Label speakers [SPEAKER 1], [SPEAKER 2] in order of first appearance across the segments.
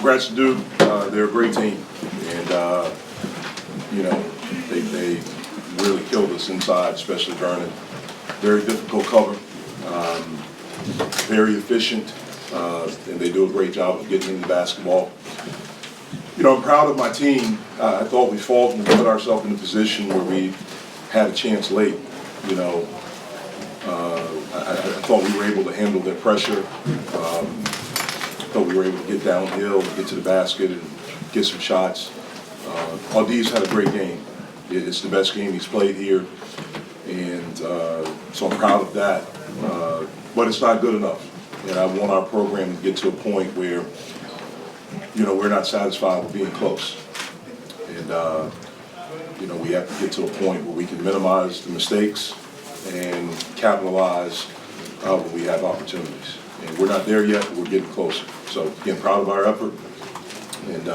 [SPEAKER 1] Congrats to Duke. They're a great team, and they really killed us inside, especially Vernon. Very difficult cover, very efficient, and they do a great job of getting in the basketball. I'm proud of my team. I thought we fought and put ourselves in a position where we had a chance late. I thought we were able to handle their pressure. I thought we were able to get downhill, get to the basket, and get some shots. Aldi's had a great game. It's the best game he's played here, and so I'm proud of that. But it's not good enough, and I want our program to get to a point where, we're not satisfied with being close, and we have to get to a point where we can minimize the mistakes and capitalize when we have opportunities. And we're not there yet, but we're getting closer. So again, proud of our effort, and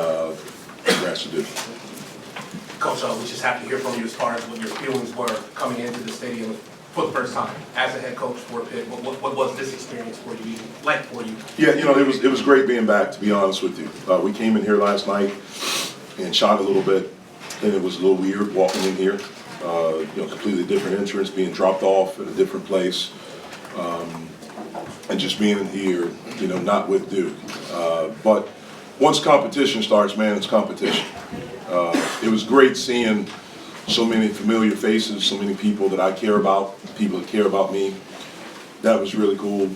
[SPEAKER 1] congrats to Duke.
[SPEAKER 2] Coach, we just have to hear from you as far as what your feelings were coming into the stadium for the first time as a head coach for Pitt. What was this experience for you, like for you?
[SPEAKER 1] Yeah, it was great being back, to be honest with you. We came in here last night and shot a little bit, and it was a little weird walking in here. Completely different entrance, being dropped off at a different place, and just being in here, not with Duke. But once competition starts, man, it's competition. It was great seeing so many familiar faces, so many people that I care about, people that care about me. That was really cool.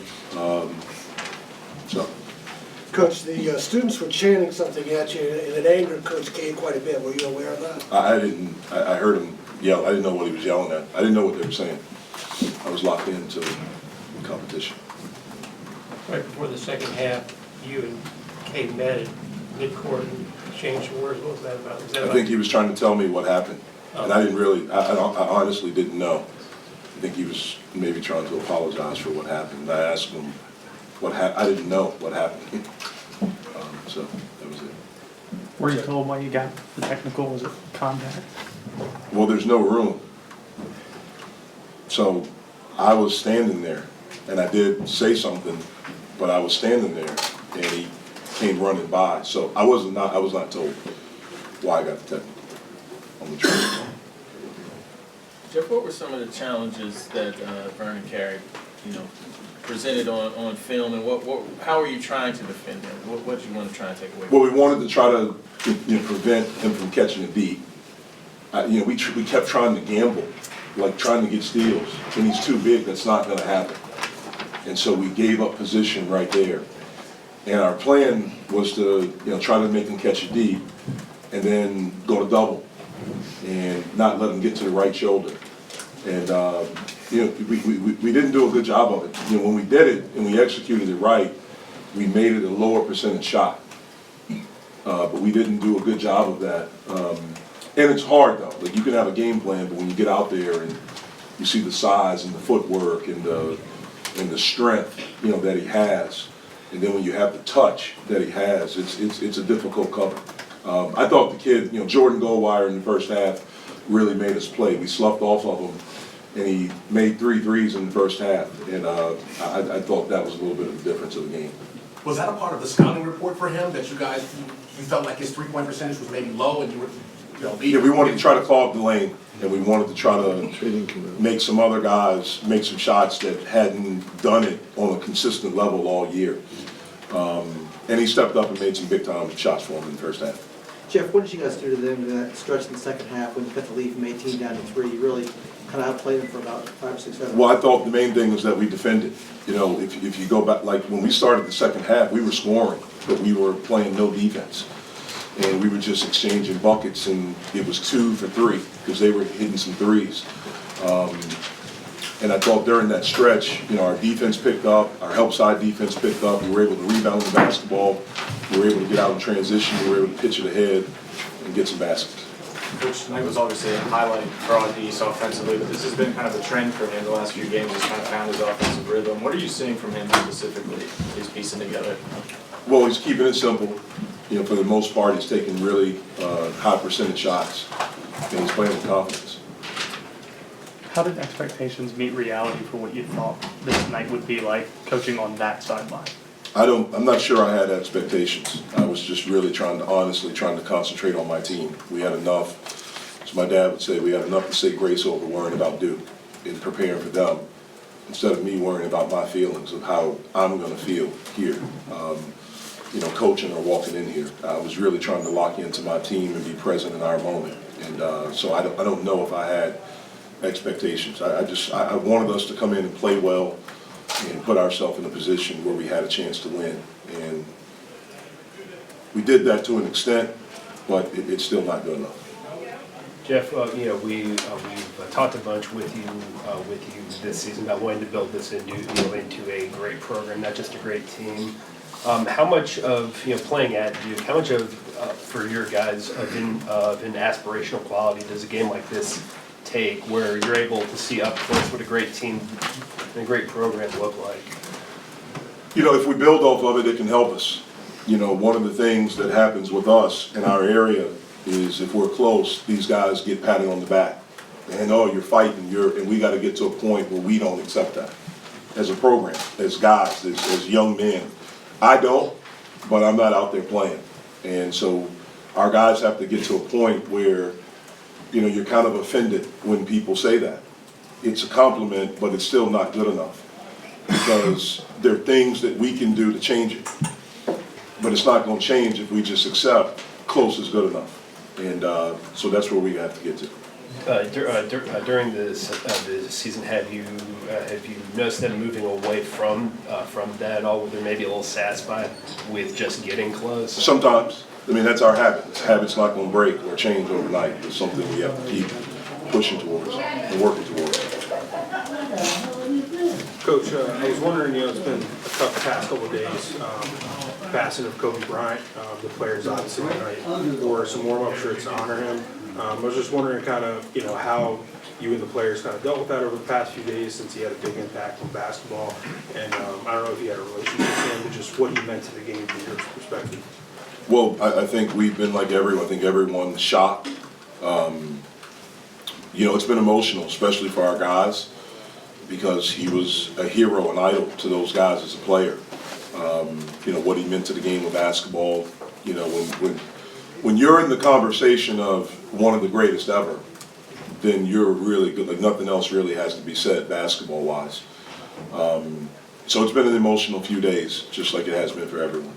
[SPEAKER 3] Coach, the students were chanting something at you, and it angered Coach K quite a bit. Were you aware of that?
[SPEAKER 1] I didn't. I heard him yell. I didn't know what he was yelling at. I didn't know what they were saying. I was locked into the competition.
[SPEAKER 4] Right before the second half, you and Kay met at midcourt and exchanged some words. What was that about?
[SPEAKER 1] I think he was trying to tell me what happened, and I didn't really. I honestly didn't know. I think he was maybe trying to apologize for what happened. I asked him what happened. I didn't know what happened. So that was it.
[SPEAKER 5] Were you told why you got the technical? Was it contact?
[SPEAKER 1] Well, there's no room. So I was standing there, and I did say something, but I was standing there, and he came running by. So I was not told why I got the technical on the train.
[SPEAKER 6] Jeff, what were some of the challenges that Vernon carried, presented on film, and how are you trying to defend him? What do you want to try and take away?
[SPEAKER 1] Well, we wanted to try to prevent him from catching a beat. We kept trying to gamble, like trying to get steals. When he's too big, that's not going to happen. And so we gave up position right there. And our plan was to try to make him catch a deep, and then go to double, and not let him get to the right shoulder. And we didn't do a good job of it. When we did it and we executed it right, we made it a lower percentage shot. But we didn't do a good job of that. And it's hard though. Like, you can have a game plan, but when you get out there and you see the size and the footwork and the strength that he has, and then when you have the touch that he has, it's a difficult cover. I thought the kid, Jordan Goldwire in the first half really made us play. We sloughed off of him, and he made 3 threes in the first half, and I thought that was a little bit of the difference of the game.
[SPEAKER 2] Was that a part of the scouting report for him, that you felt like his three-point percentage was maybe low, and you were,
[SPEAKER 1] Yeah, we wanted to try to clog the lane, and we wanted to try to make some other guys make some shots that hadn't done it on a consistent level all year. And he stepped up and made some big-time shots for him in the first half.
[SPEAKER 7] Jeff, what did you guys do to them in that stretch in the second half when you cut the lead from 18 down to 3? You really kind of outplayed them for about 5 or 6 seconds.
[SPEAKER 1] Well, I thought the main thing was that we defended. If you go back, like when we started the second half, we were scoring, but we were playing no defense. And we were just exchanging buckets, and it was 2 for 3 because they were hitting some threes. And I thought during that stretch, our defense picked up, our help side defense picked up. We were able to rebound the basketball. We were able to get out in transition. We were able to pitch it ahead and get some baskets.
[SPEAKER 8] Coach, tonight was obviously a highlight for Aldi's offensively, but this has been kind of a trend for him the last few games. He's kind of found his offensive rhythm. What are you seeing from him specifically? He's piecing together.
[SPEAKER 1] Well, he's keeping it simple. For the most part, he's taking really high percentage shots, and he's playing with confidence.
[SPEAKER 5] How did expectations meet reality for what you thought this night would be like, coaching on that sideline?
[SPEAKER 1] I'm not sure I had expectations. I was just really honestly trying to concentrate on my team. We had enough, as my dad would say, we had enough to say grace over worrying about Duke and preparing for them, instead of me worrying about my feelings of how I'm gonna feel here, coaching or walking in here. I was really trying to lock into my team and be present in our moment. And so I don't know if I had expectations. I wanted us to come in and play well and put ourselves in a position where we had a chance to win. And we did that to an extent, but it's still not good enough.
[SPEAKER 9] Jeff, we've talked a bunch with you this season about wanting to build this into a great program, not just a great team. How much of playing at Duke, how much of for your guys of an aspirational quality does a game like this take, where you're able to see up close what a great team and a great program look like?
[SPEAKER 1] If we build off of it, it can help us. One of the things that happens with us in our area is if we're close, these guys get patted on the back. And, oh, you're fighting, and we gotta get to a point where we don't accept that. As a program, as guys, as young men. I don't, but I'm not out there playing. And so our guys have to get to a point where, you're kind of offended when people say that. It's a compliment, but it's still not good enough. Because there are things that we can do to change it. But it's not gonna change if we just accept close is good enough. And so that's where we have to get to.
[SPEAKER 9] During this season, have you noticed them moving away from that at all? Were there maybe a little satisfied with just getting close?
[SPEAKER 1] Sometimes. That's our habit. This habit's not gonna break or change overnight. It's something we have to keep pushing towards and working towards.
[SPEAKER 10] Coach, I was wondering, it's been a tough past couple of days. Passing of Kobe Bryant, the players obviously tonight wore some warm-up shirts to honor him. I was just wondering kind of, how you and the players kind of dealt with that over the past few days, since he had a big impact on basketball. And I don't know if you had a relationship with him, but just what he meant to the game from your perspective.
[SPEAKER 1] Well, I think we've been like everyone. I think everyone's shocked. It's been emotional, especially for our guys, because he was a hero, an idol to those guys as a player. What he meant to the game of basketball. When you're in the conversation of one of the greatest ever, then you're really good. Like, nothing else really has to be said basketball-wise. So it's been an emotional few days, just like it has been for everyone.